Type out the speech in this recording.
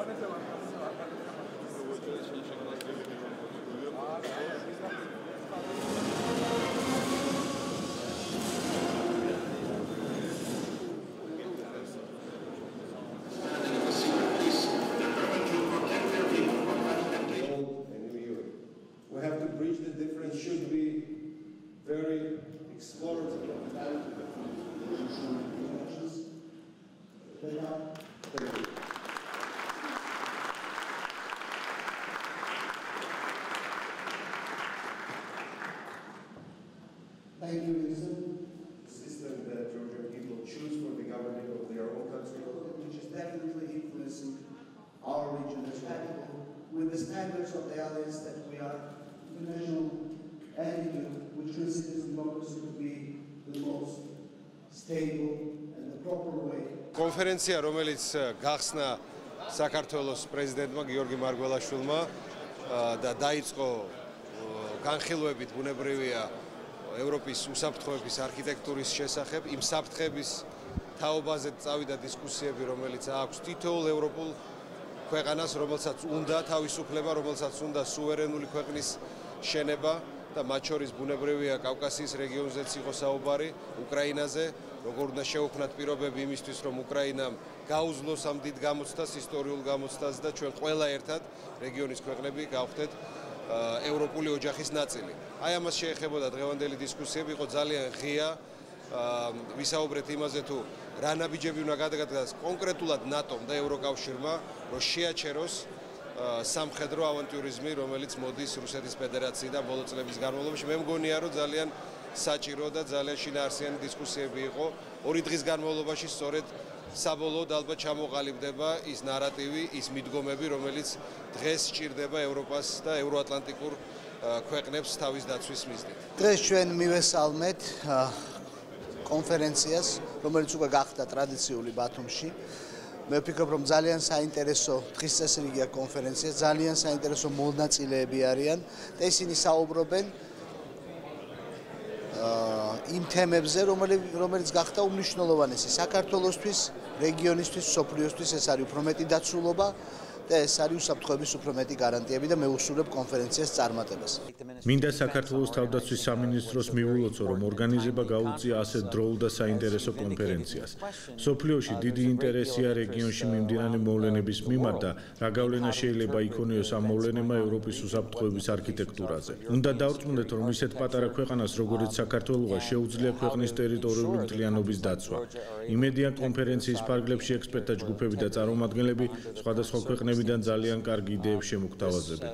We have to bridge the difference should be very explorative. Thank you, Minister. The system that Georgian people choose for the government of their own country, Which is definitely influencing our region as well. With the standards of the alliance that we are, international attitude, which considers democracy to be the most stable and the proper way. კონფერენცია, რომელიც გახსნა საქართველოს პრეზიდენტმა გიორგი მარგველაშვილმა და დაიწყო განხილვებით ბუნებრივია ევროპის უსაფრთხოების არქიტექტურის შესახებ, იმ საფრთხების თაობაზე წავიდა დისკუსიები, რომელიც აქვს თითოეულ ევროპულ ქვეყანას, რომელსაც უნდა თავისუფლება, რომელსაც უნდა სუვერენული ქვეყნის შენება და მათ შორის ბუნებრივია კავკასიის რეგიონზეც იყო საუბარი, უკრაინაზე, როგორ უნდა შეუქმნათ პირობები იმისთვის, რომ უკრაინამ გაუძლოს ამ დიდ გამოცდას, ისტორიულ გამოცდას და ჩვენ ყველა ერთად რეგიონის ქვეყნები გავხდეთ ევროპული ოჯახის ნაწილი. აი ამას შეეხებოდა დღევანდელი დისკუსიები, იყო ძალიან ღია. ვისაუბრეთ იმაზე თუ რა ნაბიჯები უნდა გადაგადგას კონკრეტულად ნატომ და ევროკავშირმა, რომ შეაჩეროს სამხედრო ავანტიურიზმი, რომელიც მოდის რუსეთის ფედერაციიდან ბოლო წლების განმავლობაში. მე მგონია, რომ ძალიან საჭირო და ძალიან შინაარსიანი დისკუსიები იყო. ორი დღის განმავლობაში სწორედ საბოლოოდ ალბათ ჩამოყალიბდება ის ნარატივი, ის მიდგომები, რომელიც დღეს სჭირდება ევროპას და ევროატლანტიკურ ქვეყნებს თავის დაცვის მიზნით. დღეს ჩვენ მივესალმეთ კონფერენციას, რომელიც უკვე გახდა ტრადიციული ბათუმში. მე ვფიქრობ, რომ ძალიან საინტერესო დღის წესრიგია კონფერენცია, ძალიან საინტერესო მონაწილეები არიან და ისინი საუბრობენ იმ თემებზე, რომელიც გახდა უმნიშვნელოვანესი საქართველოსთვის, რეგიონისთვის, სოფლიოსთვის, ეს არის უფრო მეტი დაცულობა და ეს არის უსაფრთხოების უფრო მეტი გარანტიები და მე ვუსურვებ კონფერენციას წარმატებას. მინდა საქართველოს თავდაცვის სამინისტროს მივულოცო, რომ ორგანიზება გაუწია ასეთ დროულ და საინტერესო კონფერენციას. სოფლიოში დიდი ინტერესია რეგიონში მიმდინარე მოვლენების მიმართ და რა გავლენა შეიძლება იქონიოს ამ მოვლენებმა ევროპის უსაფრთხოების არქიტექტურაზე. უნდა დავრწმუნდეთ, რომ ისეთ პატარა ქვეყანას, როგორც საქართველოა, შეუძლია ქვეყნის ტერიტორიული მთლიანობის დაცვა. იმედია კონფერენციის ფარგლებში ექსპერტთა ჯგუფები და წარმომადგენლები სხვადასხვა ქვეყნებიდან ძალიან კარგი იდეებს შემოგთავაზებენ.